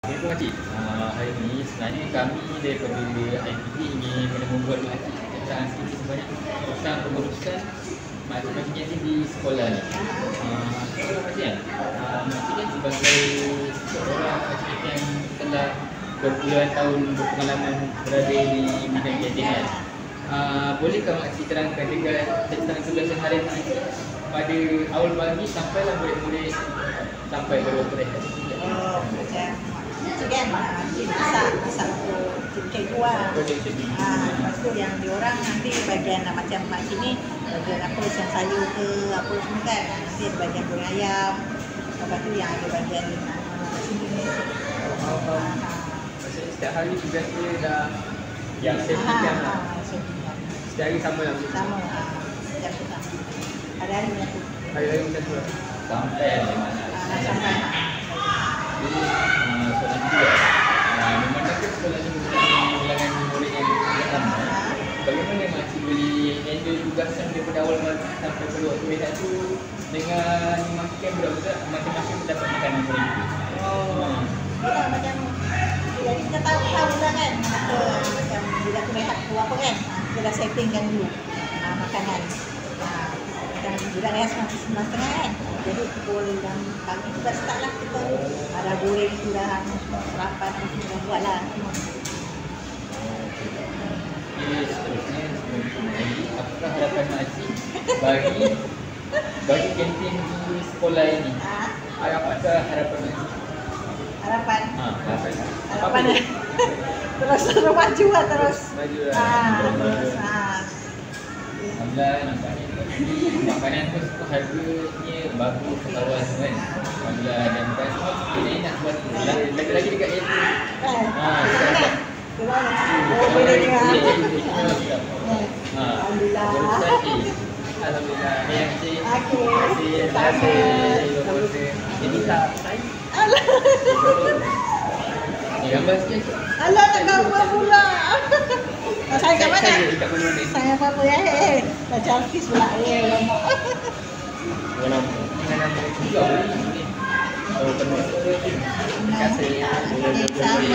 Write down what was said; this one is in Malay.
Assalamualaikum Makcik. Hari ini sebenarnya kami daripada IPD ingin membuat Makcik tentang aktiviti sebanyak tentang pengurusan makcik-makcik yang di sekolah ni. Makcik kan? Makcik kan sebagai seorang makcik yang telah berpuluhan tahun berpengalaman berada di bidang kantin kan? Bolehkah Makcik terangkan tentang tugas harian Makcik pada awal pagi sampailah murid-murid sampai ke waktu rehat? Macam kan, masak cake kuah. Lepas tu yang diorang nanti bagian macam makcik ni bagian apa, siang sayur ke apa semua kan. Nanti ada bagian goreng ayam. Lepas tu yang ada bagian sini ni. Maksudnya setiap hari tugas dia dah yang setting lah. Setiap hari sama lah. Sama. Setiap tu sama. Hari-hari macam tu. Hari-hari macam tu lah. Sampai Sampai. Jadi soalan kedua, memandangkan sekolah ni merupakan ulangan murid yang ramai, bagaimana makcik boleh handle tugasan daripada awal sampai pada waktu rehat tu dengan memastikan budak-budak masing-masing mendapat makanan murid? Ya, macam jadi kita tahu lah kan macam bila aku rehat tu apa kan, kita dah settingkan dulu makanan. Macam budak rehat 9:30 kan, jadi pukul dan pagi tu dah start lah kita ada goreng tu dah sarapan tu dah buat lah semua. Seterusnya sebelum kita apakah harapan makcik bagi kantin di sekolah ini? Apakah harapan makcik? Harapan Harapan terus maju lah terus. Alhamdulillah nampaknya makanan tu harganya bagus kawan kan. Alhamdulillah dan kita ni nak buat lagi dekat itu. Alhamdulillah. Alhamdulillah. Terima kasih. Jadi tak gambar sikit. Alah nak gambar pula. Saya kat mana? Dekat mana ni? Saya apa ya? Macam artis pula ya. Dengan nama juga ni. Oh, terima kasih.